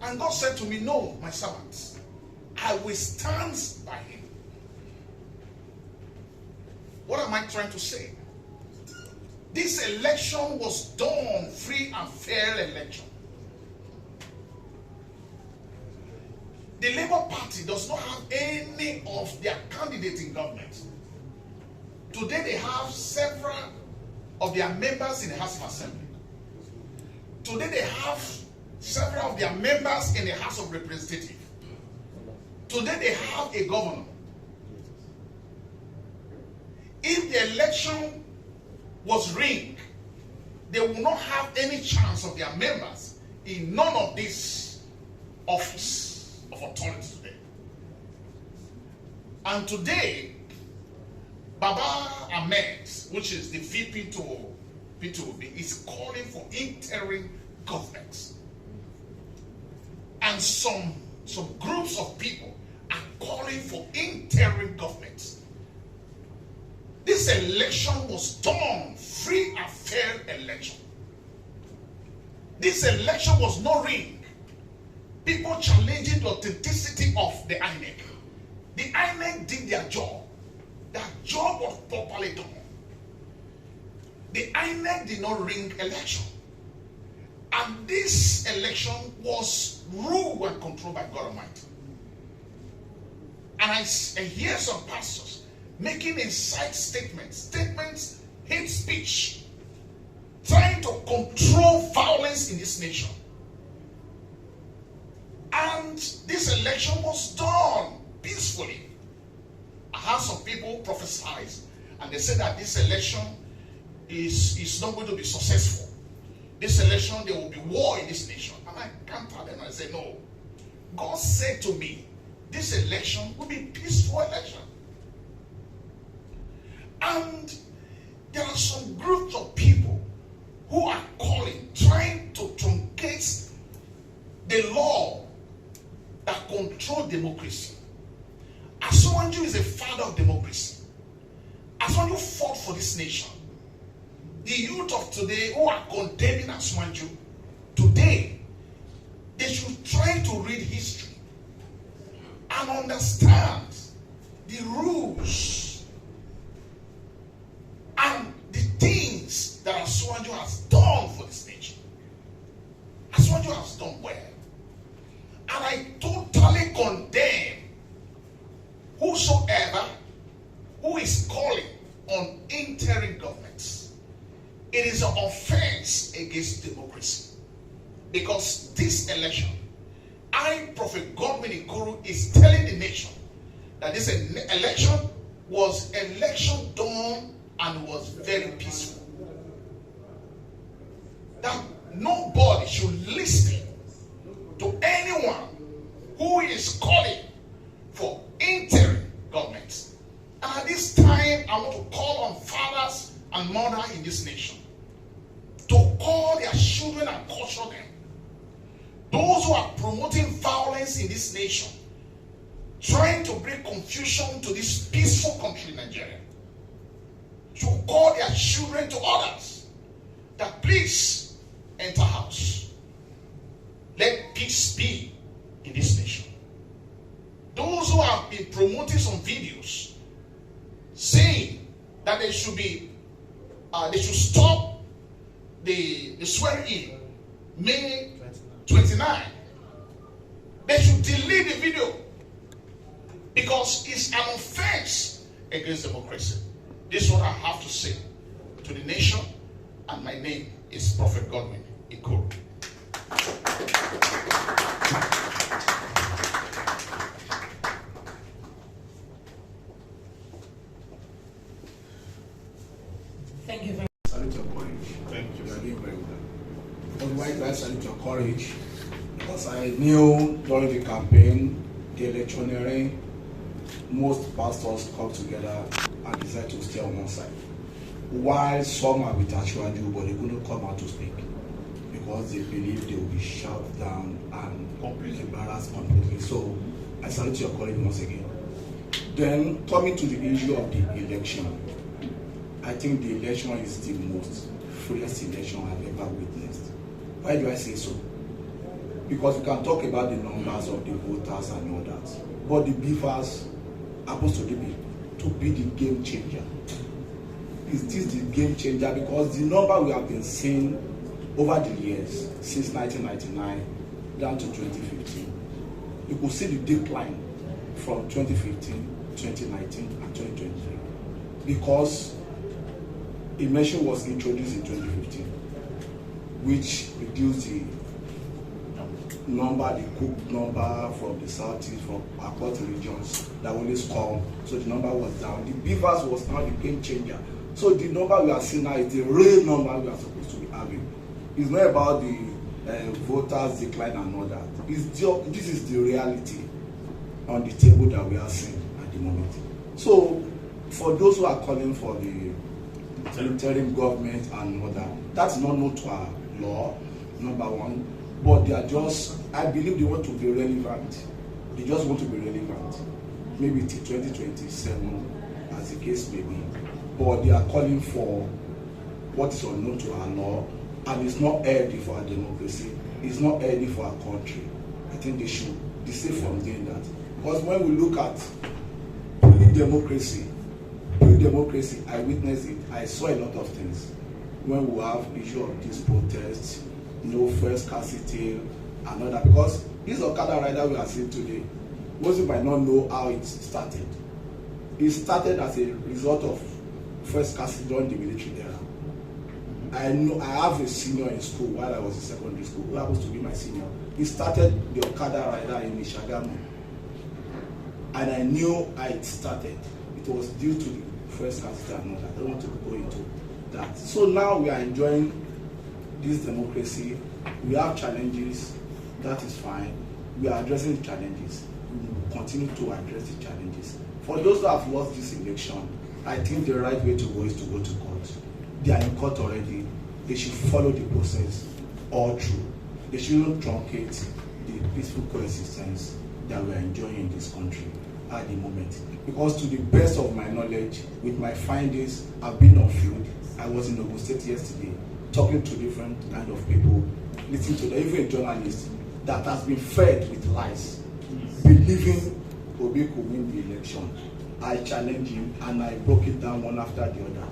And God said to me, no, my servants, I will stand by him. What am I trying to say? This election was done free and fair election. The Labour Party does not have any of their candidates in government. Today they have several of their members in the House of Assembly. Today they have several of their members in the House of Representatives. Today they have a governor. If the election was rigged, they will not have any chance of their members in none of these office of authority today. And today, Baba Ahmed, which is the VP to P2B, is calling for interim government. And some groups of people are calling for interim government. This election was done free and fair election. This election was not rigged. People challenging the authenticity of the INEC. The INEC did their job. Their job was properly done. The INEC did not rig election. And this election was ruled and controlled by God Almighty. And I hear some pastors making inside statements, hate speech, trying to control violence in this nation. And this election was done peacefully. I heard some people prophesize, and they said that this election is not going to be successful. This election, there will be war in this nation. And I counter them and I say, no. God said to me, this election will be a peaceful election. And there are some groups of people who are trying to truncate the law that controls democracy. Aswanju is a father of democracy. Aswanju fought for this nation. The youth of today who are condemning Aswanju, today, they should try to read history and understand the rules and the things that Aswanju has done for this nation. Aswanju has done well. And I totally condemn whosoever who is calling on interim governments. It is an offense against democracy. Because this election, Prophet Godwin Ikunu is telling the nation that this election was election done and was very peaceful. That nobody should listen to anyone who is calling for interim government. And at this time, I want to call on fathers and mothers in this nation to call their children and caution them. Those who are promoting violence in this nation, trying to bring confusion to this peaceful country, Nigeria, to call their children to others that please enter house. Let peace be in this nation. Those who have been promoting some videos saying that they should stop the swearing in May 29, they should delete the video because it's an offense against democracy. This is what I have to say to the nation, and my name is Prophet Godwin Ikunu. Thank you very much. Salute your courage. Thank you. You are doing very well. Otherwise, I salute your courage because I knew during the campaign, the electioneering, most pastors come together and decide to stay on one side. While some are with Ashwaju, but they couldn't come out to speak because they believe they will be shut down and completely embarrassed completely. So I salute your courage once again. Then coming to the issue of the election. I think the election is the most freest election I've ever witnessed. Why do I say so? Because we can talk about the numbers of the voters and all that, but the beavers happens to be the game changer. Is this the game changer? Because the number we have been seeing over the years, since 1999 down to 2015, you could see the decline from 2015, 2019, and 2023, because a measure was introduced in 2015, which reduced the number, the cooked number from the southeast, from across the regions that always come. So the number was down. The beavers was now the game changer. So the number we are seeing now is the real number we are supposed to be having. It's not about the voters decline and all that. This is the reality on the table that we are seeing at the moment. So for those who are calling for the interim government and all that, that's not known to our law, number one. But they are just, I believe they want to be relevant. They just want to be relevant. Maybe till 2027, as the case may be. But they are calling for what is unknown to our law, and it's not healthy for our democracy. It's not healthy for our country. I think they should desist from doing that. Because when we look at pre-democracy, I witnessed it. I saw a lot of things. When we have issue of these protests, first scarcity and all that, because this Okada rider we are seeing today, most people might not know how it started. It started as a result of first scarcity during the military era. I have a senior in school while I was in secondary school who happens to be my senior. He started the Okada rider in Ishagamu, and I knew how it started. It was due to the first scarcity and all that. I don't want to go into that. So now we are enjoying this democracy. We have challenges, that is fine. We are addressing the challenges. We will continue to address the challenges. For those who have lost this election, I think the right way to go is to go to court. They are in court already. They should follow the process all through. They shouldn't truncate the peaceful coexistence that we are enjoying in this country at the moment. Because to the best of my knowledge, with my findings, I've been on field. I was in Ogun State yesterday, talking to different kind of people, listening to them, even a journalist that has been fed with lies, believing Obi could win the election. I challenged him and I broke it down one after the other.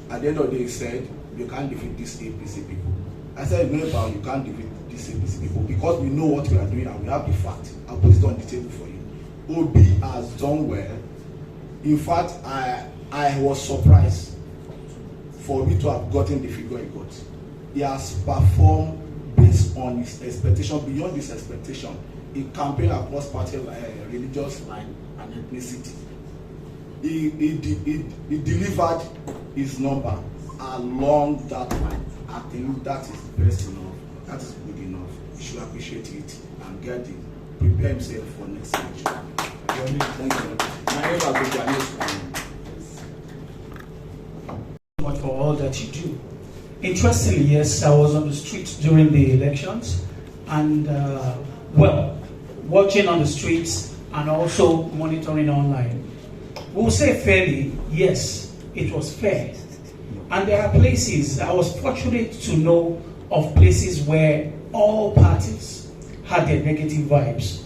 At the end of the day, he said, you can't defeat these APC people. I said, no, you can't defeat these APC people because we know what we are doing and we have the fact. I'll put it on the table for you. Obi has done well. In fact, I was surprised for me to have gotten the figure he got. He has performed based on his expectation, beyond his expectation. He campaigned across party religious line and ethnicity. He delivered his number along that line. I think that is best enough. That is good enough. He should appreciate it and prepare himself for next election. Thank you Much for all that you do. Interestingly, yes, I was on the streets during the elections and watching on the streets and also monitoring online. We will say fairly, yes, it was fair. And there are places, I was fortunate to know of places where all parties had their negative vibes.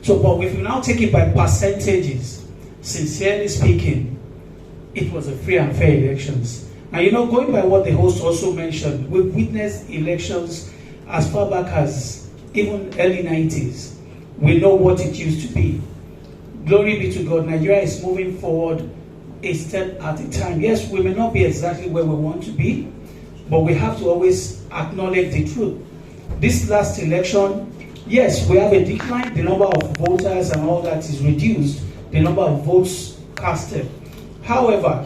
So, but if we now take it by percentages, sincerely speaking, it was a free and fair elections. And going by what the host also mentioned, we've witnessed elections as far back as even early 90s. We know what it used to be. Glory be to God, Nigeria is moving forward a step at a time. Yes, we may not be exactly where we want to be, but we have to always acknowledge the truth. This last election, yes, we have a decline. The number of voters and all that is reduced. The number of votes casted. However,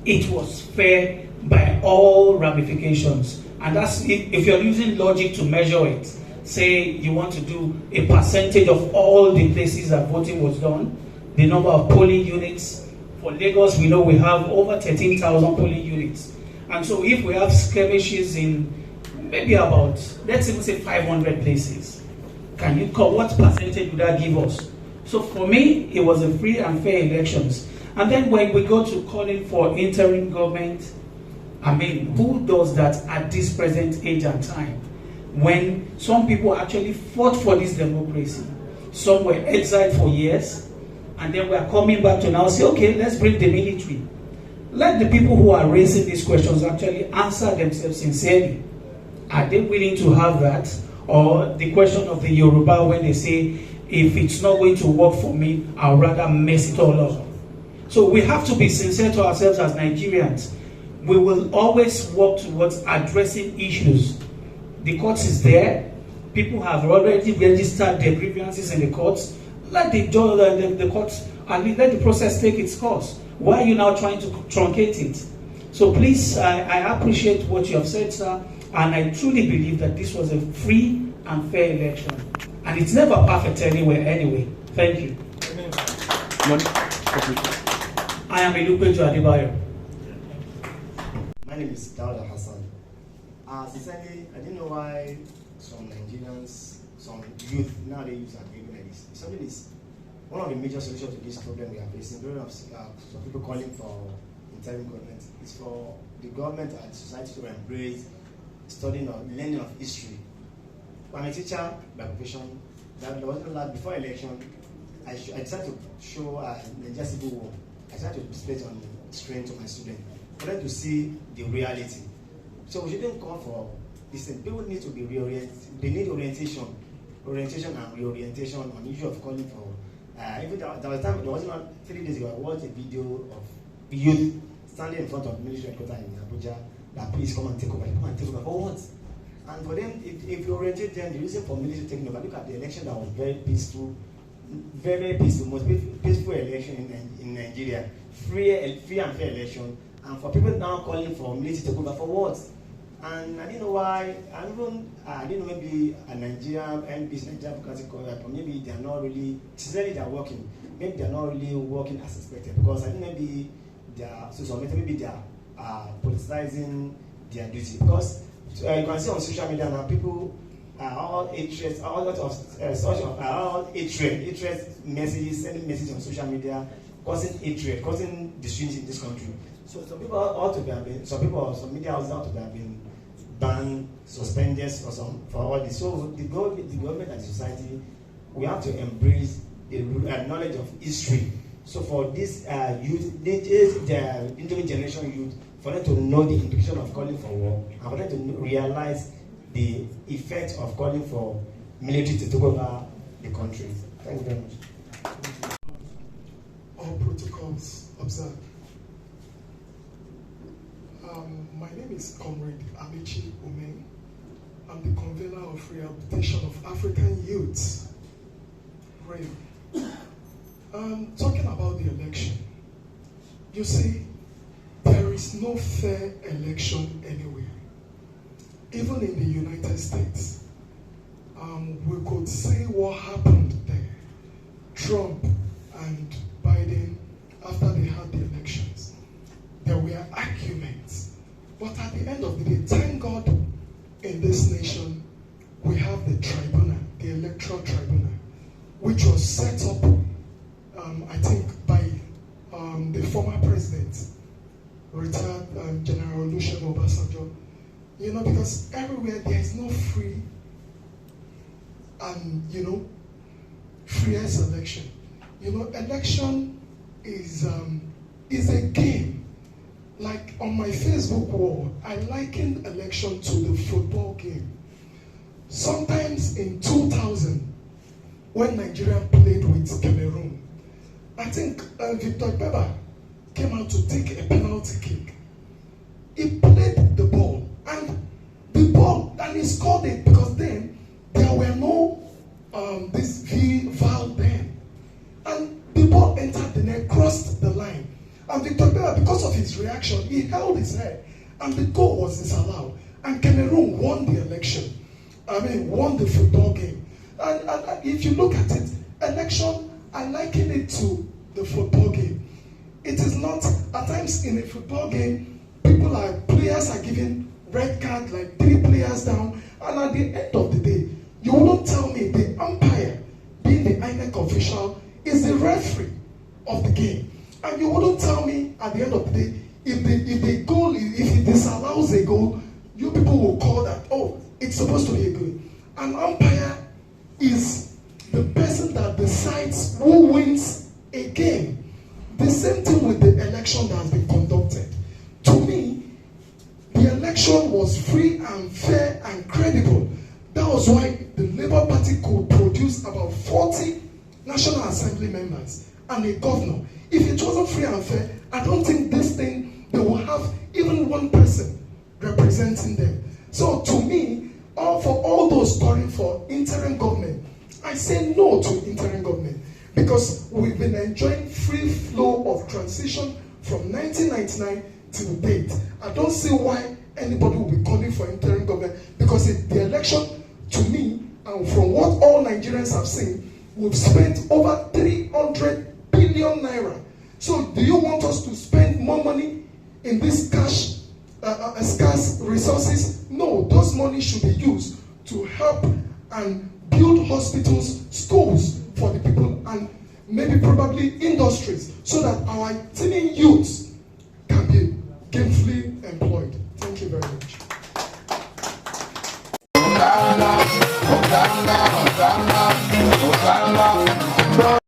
it was fair by all ramifications. And that's if you're using logic to measure it. Say you want to do a percentage of all the places that voting was done, the number of polling units. For Lagos, we know we have over 13,000 polling units. And so if we have skirmishes in maybe about, let's even say 500 places, what percentage would that give us? So for me, it was a free and fair elections. And then when we go to calling for interim government, I mean, who does that at this present age and time? When some people actually fought for this democracy, some were exiled for years, and then we are coming back to now say, okay, let's bring the military. Let the people who are raising these questions actually answer themselves sincerely. Are they willing to have that? Or the question of the Yoruba when they say, if it's not going to work for me, I'll rather mess it all up. So we have to be sincere to ourselves as Nigerians. We will always work towards addressing issues. The courts is there. People have already registered their grievances in the courts. Let the courts and let the process take its course. Why are you now trying to truncate it? So please, I appreciate what you have said, sir, and I truly believe that this was a free and fair election. And it's never perfect anyway. Thank you. I am Ilupeju Adebayo. My name is Dauda Hassan. Sincerely, I didn't know why some Nigerians, some youth nowadays are behaving like this. Something is one of the major solutions to this problem we are facing. Some people calling for interim government is for the government and the society to embrace studying or learning of history. I'm a teacher by profession. That there wasn't a lot before election. I decided to show the Civil War. I tried to display it on screen to my students for them to see the reality. So we shouldn't call for this thing. People need to be reoriented. They need orientation and reorientation on the issue of calling for. Even there was time, there wasn't 3 days ago, I watched a video of youth standing in front of military headquarters in Abuja that please come and take over. Come and take over for what? And for them, if you orientate them, the reason for military taking over, look at the election that was very peaceful, very peaceful, most peaceful election in Nigeria, free and fair election, and for people now calling for military to take over for what? And I didn't know why. I didn't know maybe a Nigerian MPs, Nigerian Democratic Congress, or maybe they are not really. Sincerely, they are working. Maybe they are not really working as expected because I think maybe they are maybe they are politicizing their duty because you can see on social media now people are all hatred, messages, sending messages on social media, causing hatred, causing disunity in this country. So some people ought to have been, some media houses ought to have been banned, suspended for all this. So the government and the society, we have to embrace the knowledge of history. So for this youth, the incoming generation youth, for them to know the implication of calling for war, and for them to realize the effect of calling for military to take over the country. Thank you very much. All protocols observed. My name is Comrade Amici Ume. I'm the convener of rehabilitation of African youths. Great. Talking about the election, you see, there is no fair election anywhere. Even in the United States, we could see what happened there. Trump and Biden, after they had the elections, there were arguments. But at the end of the day, thank God, in this nation, we have the tribunal, the electoral tribunal, which was set up, I think, by the former president, retired General Olusegun Obasanjo. You know, because everywhere there is no free and, free selection. Election is a game. Like on my Facebook wall, I likened election to the football game. Sometimes in 2000, when Nigeria played with Cameroon, I think Victor Beba came out to take a penalty kick. He played the ball, and the ball, and he scored it because then there were no this VAR then, and the ball entered the net, crossed the line, and Victor Bella, because of his reaction, he held his head, and the goal was disallowed, and Cameroon won the election. Won the football game. And if you look at it, election, I liken it to the football game. It is not, at times in a football game, players are given red card, like 3 players down, and at the end of the day, you won't tell me the umpire, being the INEC official, is the referee of the game. And you wouldn't tell me at the end of the day, if the goal, if it disallows a goal, you people will call that, oh, it's supposed to be a goal. An umpire is the person that decides who wins a game. The same thing with the election that has been conducted. To me, the election was free and fair and credible. That was why the Labour Party could produce about 40 National Assembly members and a governor. If it wasn't free and fair, I don't think this thing, they will have even one person representing them. So to me, for all those calling for interim government, I say no to interim government, because we've been enjoying free flow of transition from 1999 till date. I don't see why anybody will be calling for interim government, because the election, to me, and from what all Nigerians have seen, we've spent over 300 billion naira. So do you want us to spend more money in this scarce resources? No, those money should be used to help and build hospitals, schools for the people, and maybe probably industries, so that our teeming youths can be gainfully employed. Thank you very much.